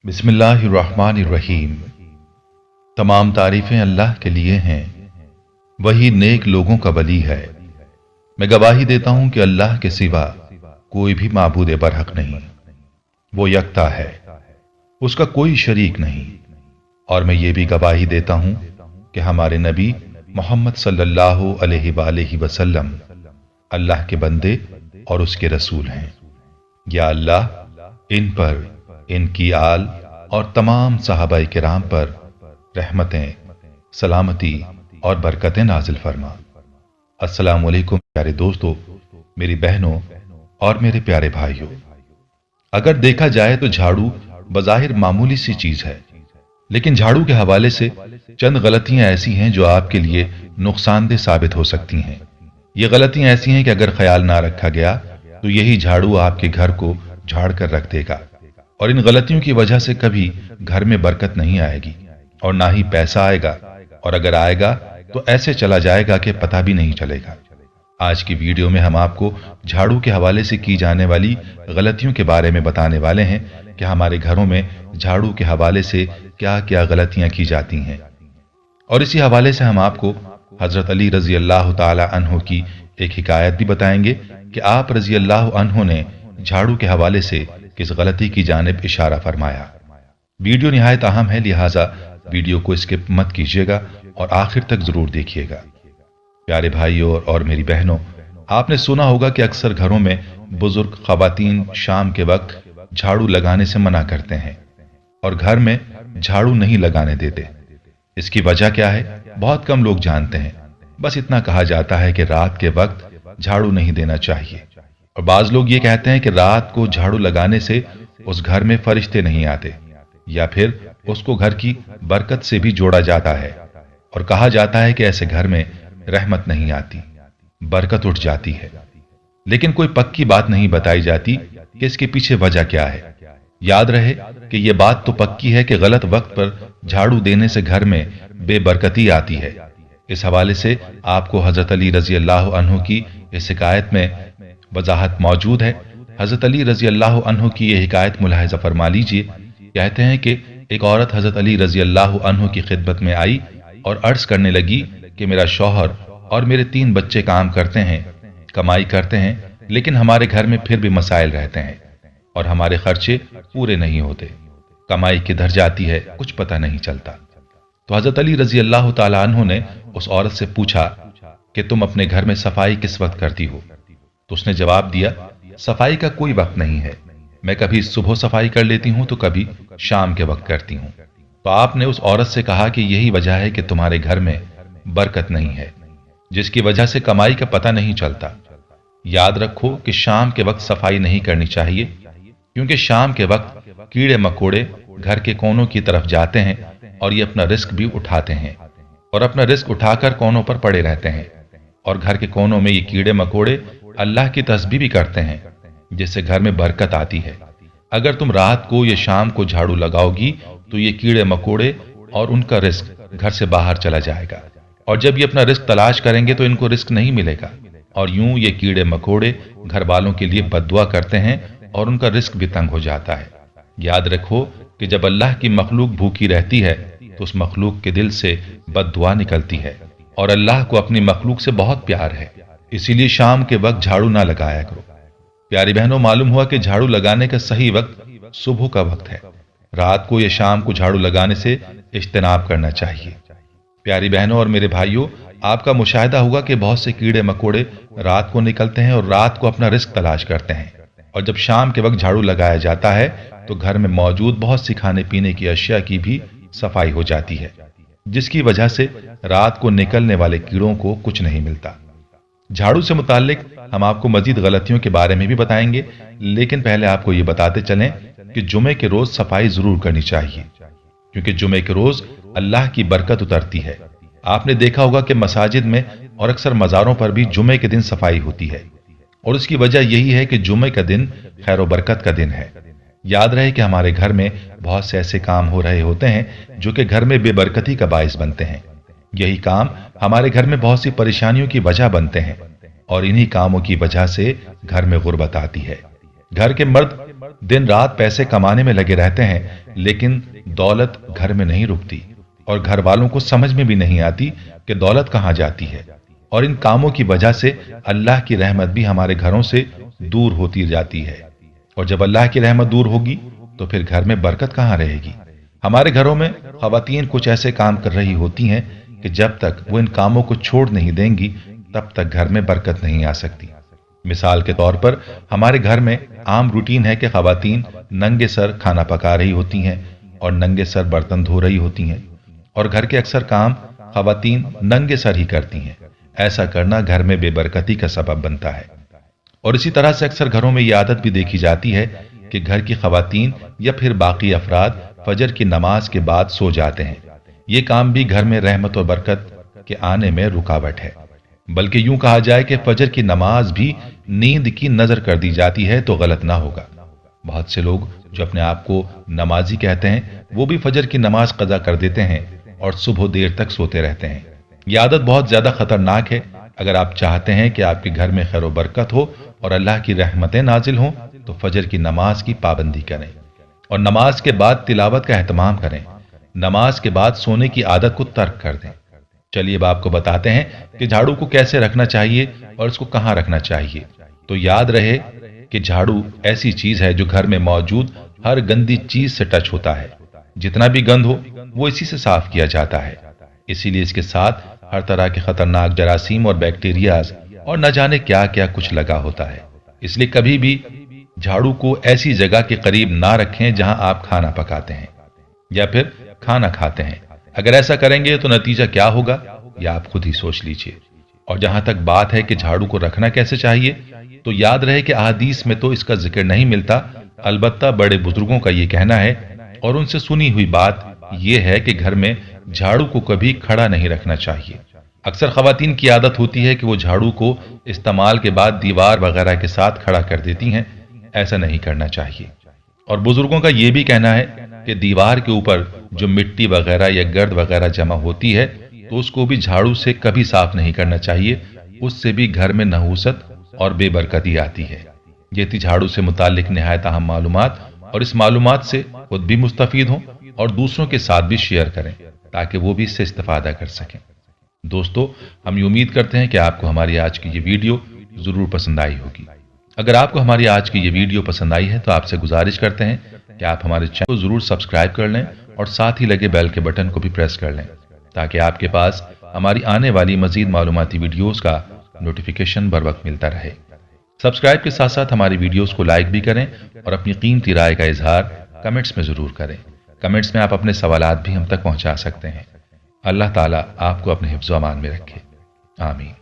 बिस्मिल्लाहिर्रहमानिर्रहीम। तमाम तारीफें अल्लाह के लिए हैं, वही नेक लोगों का वली है। मैं गवाही देता हूं कि अल्लाह के सिवा कोई भी माबूद बरहक नहीं, वो यकता है, उसका कोई शरीक नहीं। और मैं ये भी गवाही देता हूं कि हमारे नबी मोहम्मद सल्लल्लाहु अलैहि वसल्लम अल्लाह के बंदे और उसके रसूल हैं। या अल्लाह इन पर, इनकी आल और तमाम सहाबाए किराम पर रहमतें, सलामती और बरकतें नाजिल फरमा। अस्सलामु अलैकुम प्यारे दोस्तों, मेरी बहनों और मेरे प्यारे भाइयों। अगर देखा जाए तो झाड़ू बज़ाहिर मामूली सी चीज है, लेकिन झाड़ू के हवाले से चंद गलतियां ऐसी हैं जो आपके लिए नुकसानदेह साबित हो सकती हैं। ये गलतियां ऐसी हैं कि अगर ख्याल ना रखा गया तो यही झाड़ू आपके घर को झाड़ कर रख देगा, और इन गलतियों की वजह से कभी घर में बरकत नहीं आएगी और ना ही पैसा आएगा, और अगर आएगा तो ऐसे चला जाएगा कि पता भी नहीं चलेगा। आज की वीडियो में हम आपको झाड़ू के हवाले से की जाने वाली गलतियों के बारे में बताने वाले हैं कि हमारे घरों में झाड़ू के हवाले से क्या क्या गलतियां की जाती हैं। और इसी हवाले से हम आपको हजरत अली रजी अल्लाह ताला अन्हो की एक हिकायत भी बताएंगे कि आप रजी अल्लाह अन्हो ने झाड़ू के हवाले से किस गलती की जानिब इशारा फरमाया। वीडियो निहायत अहम है, लिहाजा वीडियो को स्किप मत कीजिएगा और आखिर तक जरूर देखिएगा। प्यारे भाइयों और मेरी बहनों, आपने सुना होगा कि अक्सर घरों में बुजुर्ग खवातीन शाम के वक्त झाड़ू लगाने से मना करते हैं और घर में झाड़ू नहीं लगाने देते। इसकी वजह क्या है, बहुत कम लोग जानते हैं। बस इतना कहा जाता है कि रात के वक्त झाड़ू नहीं देना चाहिए, और बाज लोग ये कहते हैं कि रात को झाड़ू लगाने से उस घर में फरिश्ते नहीं आते, या फिर उसको घर की बरकत से भी जोड़ा जाता है, और कहा जाता है कि ऐसे घर में रहमत नहीं आती, बरकत उठ जाती है। लेकिन कोई पक्की बात नहीं बताई जाती कि इसके पीछे वजह क्या है। याद रहे कि यह बात तो पक्की है कि गलत वक्त पर झाड़ू देने से घर में बेबरकती आती है। इस हवाले से आपको हजरत अली रजी अल्लाह अन्हु की इस हिकायत में वजाहत मौजूद है। हजरत अली रजी अल्लाह अन्हु की यह हिकायत मुलाहिजा फरमा लीजिए। कहते हैं कि एक औरत हजरत अली रजी अल्लाह अन्हु की खिदमत में आई और अर्ज करने लगी कि मेरा शौहर और मेरे 3 बच्चे काम करते हैं, कमाई करते हैं, लेकिन हमारे घर में फिर भी मसाइल रहते हैं और हमारे खर्चे पूरे नहीं होते। कमाई किधर जाती है कुछ पता नहीं चलता। तो हजरत अली रजी अल्लाह ताला अन्हु ने उस औरत से पूछा कि तुम अपने घर में सफाई किस वक्त करती हो? तो उसने जवाब दिया, सफाई का कोई वक्त नहीं है, मैं कभी सुबह सफाई कर लेती हूं तो कभी शाम के वक्त करती हूं। तो आपने उस औरत से कहा कि यही वजह है कि तुम्हारे घर में बरकत नहीं है, जिसकी वजह से कमाई का पता नहीं चलता। याद रखो कि शाम के वक्त सफाई नहीं करनी चाहिए, क्योंकि शाम के वक्त कीड़े मकोड़े घर के कोनों की तरफ जाते हैं और ये अपना रिस्क भी उठाते हैं, और अपना रिस्क उठाकर कोनों पर पड़े रहते हैं, और घर के कोनों में ये कीड़े मकोड़े अल्लाह की तस्बीह भी करते हैं, जिससे घर में बरकत आती है। अगर तुम रात को या शाम को झाड़ू लगाओगी तो ये कीड़े मकोड़े और उनका रिस्क घर से बाहर चला जाएगा, और जब ये अपना रिस्क तलाश करेंगे तो इनको रिस्क नहीं मिलेगा, और यूं ये कीड़े मकोड़े घर वालों के लिए बद्दुआ करते हैं और उनका रिस्क भी तंग हो जाता है। याद रखो कि जब अल्लाह की मखलूक भूखी रहती है तो उस मखलूक के दिल से बद्दुआ निकलती है, और अल्लाह को अपनी मखलूक से बहुत प्यार है, इसीलिए शाम के वक्त झाड़ू ना लगाया करो। प्यारी बहनों, मालूम हुआ कि झाड़ू लगाने का सही वक्त सुबह का वक्त है। रात को या शाम को झाड़ू लगाने से इज्तनाब करना चाहिए। प्यारी बहनों और मेरे भाइयों, आपका मुशाहिदा होगा कि बहुत से कीड़े मकोड़े रात को निकलते हैं और रात को अपना रिस्क तलाश करते हैं, और जब शाम के वक्त झाड़ू लगाया जाता है तो घर में मौजूद बहुत सी खाने पीने की अशिया की भी सफाई हो जाती है, जिसकी वजह से रात को निकलने वाले कीड़ों को कुछ नहीं मिलता। झाड़ू से मुताल्लिक हम आपको मजीद गलतियों के बारे में भी बताएंगे, लेकिन पहले आपको ये बताते चलें कि जुमे के रोज सफाई जरूर करनी चाहिए, क्योंकि जुमे के रोज अल्लाह की बरकत उतरती है। आपने देखा होगा कि मसाजिद में और अक्सर मज़ारों पर भी जुमे के दिन सफाई होती है, और उसकी वजह यही है कि जुमे का दिन खैर व बरकत का दिन है। याद रहे कि हमारे घर में बहुत से ऐसे काम हो रहे होते हैं जो कि घर में बेबरकती का बायस बनते हैं। यही काम हमारे घर में बहुत सी परेशानियों की वजह बनते हैं, और इन्हीं कामों की वजह से घर में गुर्बत आती है। घर के मर्द दिन रात पैसे कमाने में लगे रहते हैं, लेकिन दौलत घर में नहीं रुकती और घर वालों को समझ में भी नहीं आती कि दौलत कहाँ जाती है। और इन कामों की वजह से अल्लाह की रहमत भी हमारे घरों से दूर होती जाती है। और जब अल्लाह की रहमत दूर होगी तो फिर घर में बरकत कहाँ रहेगी। हमारे घरों में ख़वातीन कुछ ऐसे काम कर रही होती हैं कि जब तक वो इन कामों को छोड़ नहीं देंगी तब तक घर में बरकत नहीं आ सकती। मिसाल के तौर पर हमारे घर में आम रूटीन है कि ख़वातीन नंगे सर खाना पका रही होती हैं और नंगे सर बर्तन धो रही होती हैं, और घर के अक्सर काम ख़वातीन नंगे सर ही करती हैं। ऐसा करना घर में बेबरकती का सबब बनता है। और इसी तरह से अक्सर घरों में ये आदत भी देखी जाती है कि घर की ख़वातीन या फिर बाकी अफराद फजर की नमाज के बाद सो जाते हैं। ये काम भी घर में रहमत और बरकत के आने में रुकावट है। बल्कि यूं कहा जाए कि फजर की नमाज भी नींद की नजर कर दी जाती है तो गलत ना होगा। बहुत से लोग जो अपने आप को नमाजी कहते हैं वो भी फजर की नमाज कज़ा कर देते हैं और सुबह देर तक सोते रहते हैं। ये आदत बहुत ज्यादा खतरनाक है। अगर आप चाहते हैं कि आपके घर में खैर व बरकत हो और अल्लाह की रहमतें नाजिल हों तो फजर की नमाज की पाबंदी करें और नमाज के बाद तिलावत का एहतमाम करें। नमाज के बाद सोने की आदत को तर्क कर दें। चलिए अब आपको बताते हैं कि झाड़ू को कैसे रखना चाहिए और इसको कहाँ रखना चाहिए। तो याद रहे कि झाड़ू ऐसी चीज है जो घर में मौजूद हर गंदी चीज से टच होता है। जितना भी गंद हो वो इसी से साफ किया जाता है। इसीलिए इसके साथ हर तरह के खतरनाक जरासीम और बैक्टीरियाज और न जाने क्या क्या कुछ लगा होता है। इसलिए कभी भी झाड़ू को ऐसी जगह के करीब ना रखें जहां आप खाना पकाते हैं या फिर खाना खाते हैं। अगर ऐसा करेंगे तो नतीजा क्या होगा ये आप खुद ही सोच लीजिए। और जहां तक बात है कि झाड़ू को रखना कैसे चाहिए, तो याद रहे कि अहादीस में तो इसका जिक्र नहीं मिलता, अलबत्ता बड़े बुजुर्गों का ये कहना है और उनसे सुनी हुई बात यह है कि घर में झाड़ू को कभी खड़ा नहीं रखना चाहिए। अक्सर ख़वातीन की आदत होती है कि वो झाड़ू को इस्तेमाल के बाद दीवार वगैरह के साथ खड़ा कर देती हैं। ऐसा नहीं करना चाहिए। और बुजुर्गों का ये भी कहना है कि दीवार के ऊपर जो मिट्टी वगैरह या गर्द वगैरह जमा होती है तो उसको भी झाड़ू से कभी साफ नहीं करना चाहिए। उससे भी घर में नहूसत और बेबरकती आती है। ये थी झाड़ू से मुतालिक निहायत अहम मालूमात, और इस मालूमात से खुद भी मुस्तफीद हों और दूसरों के साथ भी शेयर करें ताकि वो भी इससे इस्तेफादा कर सकें। दोस्तों, हम ये उम्मीद करते हैं कि आपको हमारी आज की ये वीडियो जरूर पसंद आई होगी। अगर आपको हमारी आज की ये वीडियो पसंद आई है तो आपसे गुजारिश करते हैं कि आप हमारे चैनल को जरूर सब्सक्राइब कर लें और साथ ही लगे बेल के बटन को भी प्रेस कर लें ताकि आपके पास हमारी आने वाली मजीद मालूमाती वीडियोस का नोटिफिकेशन बर वक्त मिलता रहे। सब्सक्राइब के साथ साथ हमारी वीडियोस को लाइक भी करें और अपनी कीमती राय का इजहार कमेंट्स में जरूर करें। कमेंट्स में आप अपने सवालात भी हम तक पहुंचा सकते हैं। अल्लाह ताला आपको अपने हिफ्ज़ व अमान में रखे। आमीन।